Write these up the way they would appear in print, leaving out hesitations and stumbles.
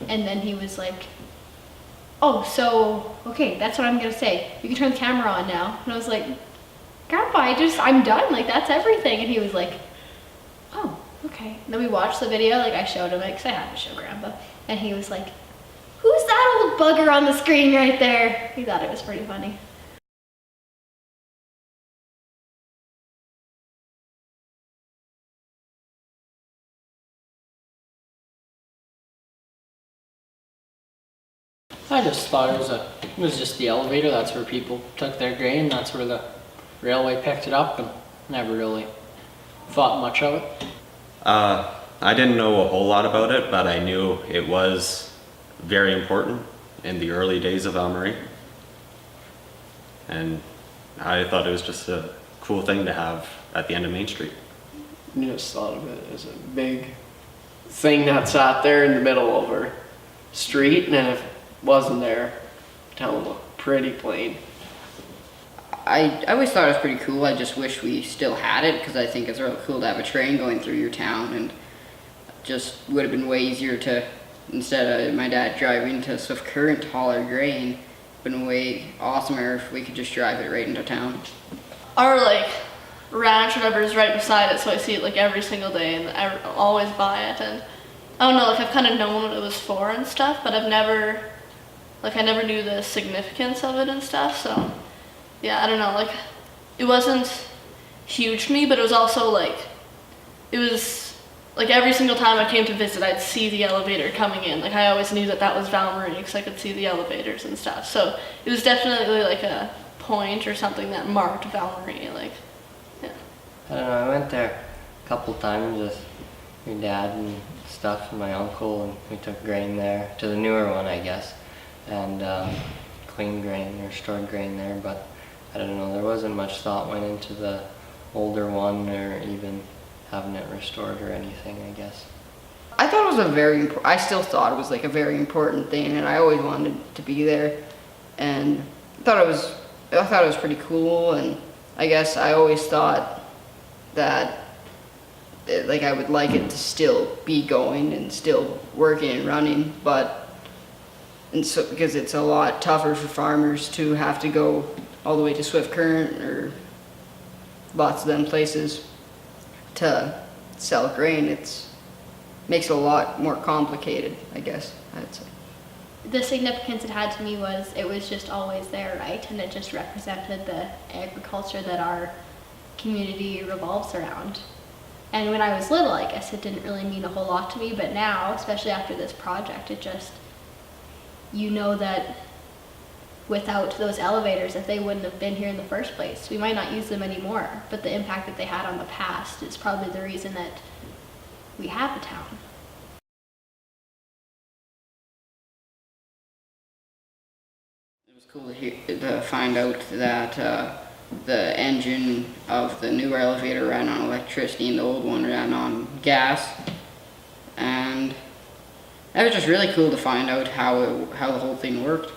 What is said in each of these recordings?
And then he was like, oh, so, okay, that's what I'm gonna say. You can turn the camera on now. And I was like, Grandpa, I'm done, like that's everything. And he was like, oh, okay. And then we watched the video, like I showed him it, because I had to show Grandpa. And he was like, who's that old bugger on the screen right there? He thought it was pretty funny. I just thought it was just the elevator. That's where people took their grain. That's where the railway picked it up, and never really thought much of it. I didn't know a whole lot about it, but I knew it was very important in the early days of Val Marie. And I thought it was just a cool thing to have at the end of Main Street. I just thought of it as a big thing that sat there in the middle of our street, and if it wasn't there, town looked pretty plain. I always thought it was pretty cool. I just wish we still had it, because I think it's really cool to have a train going through your town, and just would have been way easier to, instead of my dad driving to Swift Current to haul our grain, been way awesomer if we could just drive it right into town. Our like ranch or whatever is right beside it, so I see it like every single day, and I always buy it. And I don't know, like I've kind of known what it was for and stuff, but I never knew the significance of it and stuff. So yeah, I don't know, like it wasn't huge to me, but it was also like, it was like every single time I came to visit, I'd see the elevator coming in. Like I always knew that that was Val Marie because I could see the elevators and stuff. So it was definitely like a point or something that marked Val Marie. Like, yeah. I don't know, I went there a couple times with your dad and stuff and my uncle, and we took grain there to the newer one, I guess, and clean grain or stored grain there. But I don't know, there wasn't much thought went into the older one or even having it restored or anything, I guess. I thought it was I still thought it was like a very important thing, and I always wanted to be there, and I thought it was pretty cool. And I guess I always thought that like I would like it to still be going and still working and running, and so because it's a lot tougher for farmers to have to go all the way to Swift Current or lots of them places to sell grain. It makes it a lot more complicated, I guess I'd say. The significance it had to me was it was just always there, right? And it just represented the agriculture that our community revolves around. And when I was little, I guess it didn't really mean a whole lot to me, but now, especially after this project, it just, you know that without those elevators, if they wouldn't have been here in the first place, we might not use them anymore, but the impact that they had on the past is probably the reason that we have a town. It was cool to find out that the engine of the newer elevator ran on electricity and the old one ran on gas, and that was just really cool to find out how the whole thing worked.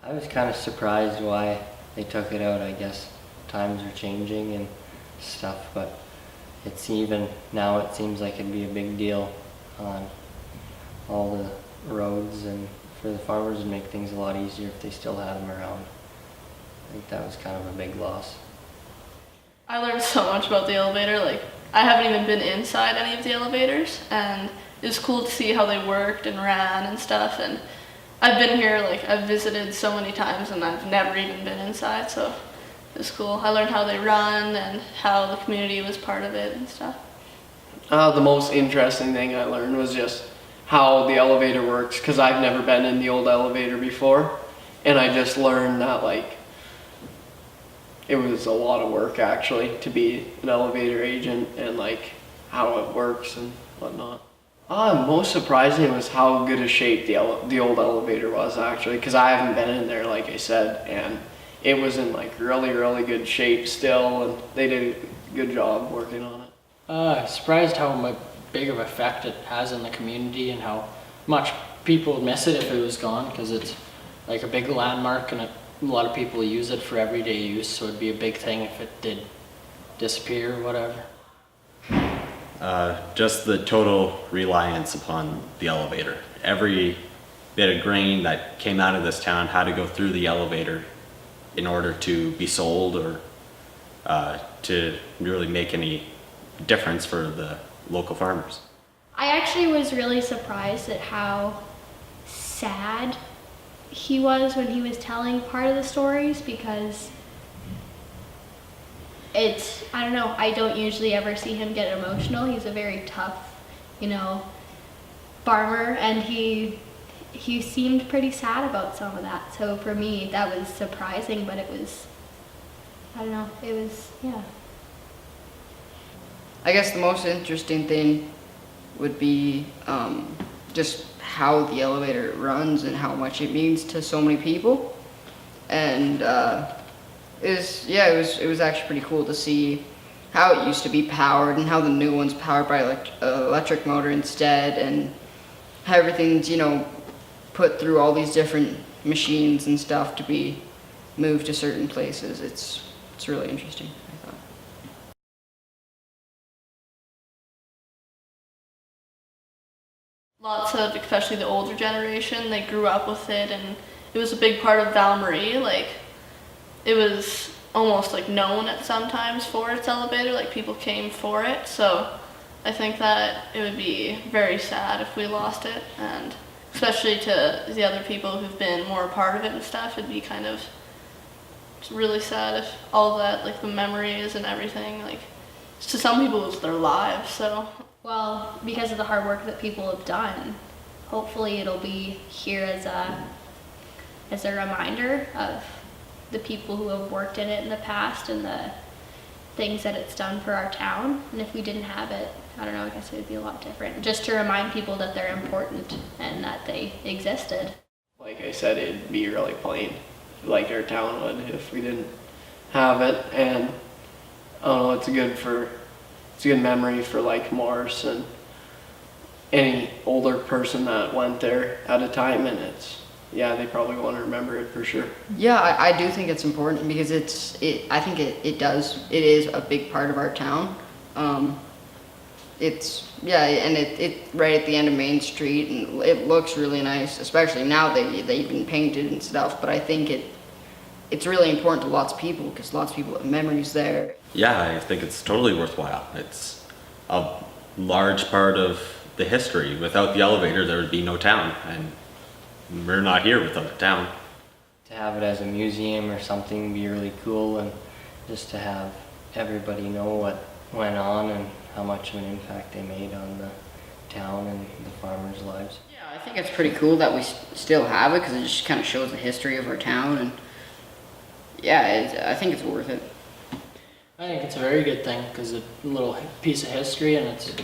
I was kind of surprised why they took it out. I guess times are changing and stuff, but it's even now it seems like it'd be a big deal on all the roads, and for the farmers it'd make things a lot easier if they still had them around. I think that was kind of a big loss. I learned so much about the elevator. Like I haven't even been inside any of the elevators, and it was cool to see how they worked and ran and stuff. And I've been here, like I've visited so many times, and I've never even been inside, so it was cool. I learned how they run and how the community was part of it and stuff. The most interesting thing I learned was just how the elevator works, because I've never been in the old elevator before, and I just learned that like it was a lot of work actually to be an elevator agent, and like how it works and whatnot. Most surprising was how good a shape the old elevator was actually, because I haven't been in there like I said, and it was in like really good shape still, and they did a good job working on it. Surprised how big of effect it has in the community and how much people would miss it if it was gone, because it's like a big landmark and a lot of people use it for everyday use, so it'd be a big thing if it did disappear or whatever. Just the total reliance upon the elevator every bit of grain that came out of this town had to go through the elevator in order to be sold or to really make any difference for the local farmers. I actually was really surprised at how sad he was when he was telling part of the stories, because I don't know, I don't usually ever see him get emotional. He's a very tough, farmer, and he seemed pretty sad about some of that. So for me, that was surprising, but it was, I don't know, it was, yeah. I guess the most interesting thing would be just how the elevator runs and how much it means to so many people. And it was actually pretty cool to see how it used to be powered and how the new one's powered by electric motor instead, and how everything's put through all these different machines and stuff to be moved to certain places. It's really interesting, I thought. Lots of, especially the older generation, they grew up with it, and it was a big part of Val Marie. Like, it was almost like known at sometimes for its elevator, like people came for it. So I think that it would be very sad if we lost it, and especially to the other people who've been more a part of it and stuff, it'd be kind of, it's really sad if all that, like the memories and everything, like to some people it's their lives. So Well, because of the hard work that people have done, hopefully it'll be here as a reminder of the people who have worked in it in the past and the things that it's done for our town. And if we didn't have it, I don't know, I guess it would be a lot different. Just to remind people that they're important and that they existed. Like I said, it'd be really plain, like our town would, if we didn't have it. And I don't know, it's a good memory for like Morris and any older person that went there at a time, and they probably want to remember it for sure. Yeah, I do think it's important because I think it is a big part of our town. And it's right at the end of Main Street, and it looks really nice, especially now they've been painted and stuff, but I think it's really important to lots of people because lots of people have memories there. Yeah, I think it's totally worthwhile. It's a large part of the history. Without the elevator, there would be no town, and we're not here without a town. To have it as a museum or something would be really cool, and just to have everybody know what went on and how much of an impact they made on the town and the farmers' lives. Yeah, I think it's pretty cool that we still have it because it just kind of shows the history of our town, and I think it's worth it. I think it's a very good thing because it's a little piece of history, and it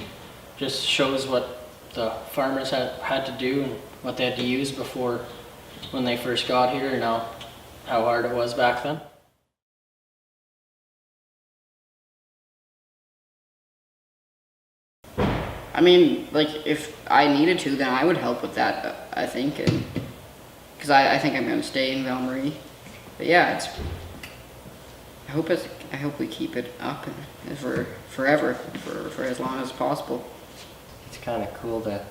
just shows what the farmers had to do and what they had to use before when they first got here, and how hard it was back then. I mean, like, if I needed to, then I would help with that, I think, because I think I'm going to stay in Val Marie. But yeah, I hope we keep it up for forever, for as long as possible. It's kind of cool to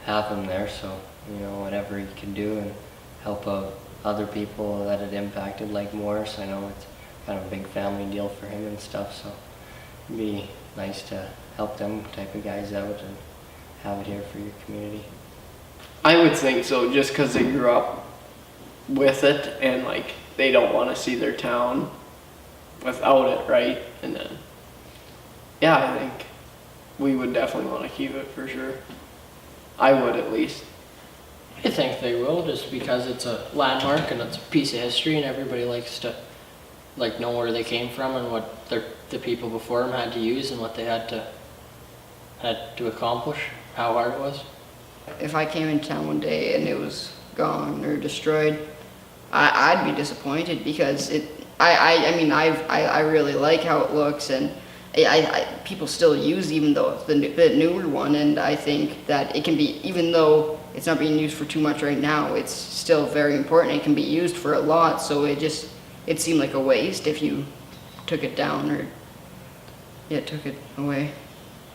have him there, so whatever he can do and help out other people that it impacted, like Morris. I know it's kind of a big family deal for him and stuff, so it'd be nice to help them type of guys out and have it here for your community. I would think so, just because they grew up with it, and like they don't want to see their town without it, right? And then I think we would definitely want to keep it for sure. I would, at least. I think they will, just because it's a landmark and it's a piece of history, and everybody likes to know where they came from and what the people before them had to use and what they had to accomplish, how hard it was. If I came into town one day and it was gone or destroyed, I'd be disappointed because I really like how it looks, and people still use even though the newer one, and I think that it can be, even though it's not being used for too much right now, it's still very important. It can be used for a lot, so it seemed like a waste if you took it down or took it away.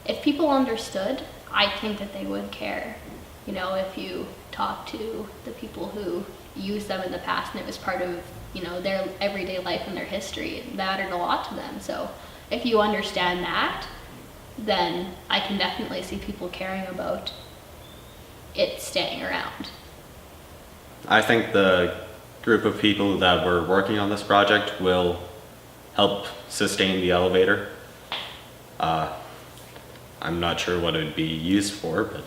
If people understood, I think that they would care. If you talk to the people who used them in the past, and it was part of, you know, their everyday life and their history. It mattered a lot to them. So if you understand that, then I can definitely see people caring about it staying around. I think the group of people that were working on this project will help sustain the elevator. I'm not sure what it would be used for, but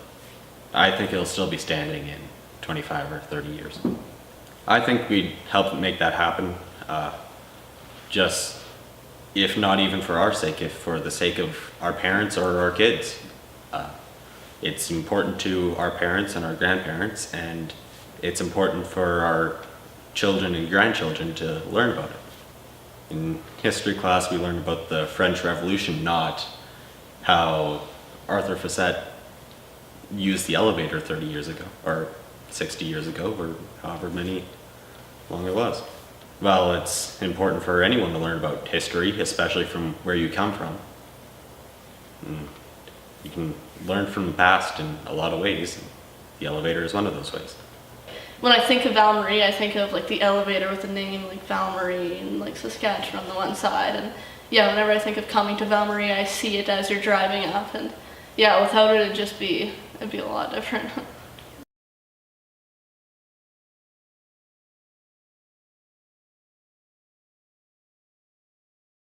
I think it'll still be standing in 25 or 30 years. I think we'd help make that happen, just if not even for our sake, if for the sake of our parents or our kids. It's important to our parents and our grandparents, and it's important for our children and grandchildren to learn about it. In history class, we learned about the French Revolution, not how Arthur Facet used the elevator 30 years ago, or 60 years ago, or however many long it was. Well, it's important for anyone to learn about history, especially from where you come from. And you can learn from the past in a lot of ways. The elevator is one of those ways. When I think of Val Marie, I think of like the elevator with the name like Val Marie and like Saskatchewan on the one side. And yeah, whenever I think of coming to Val Marie, I see it as you're driving up. And yeah, without it, it'd be a lot different.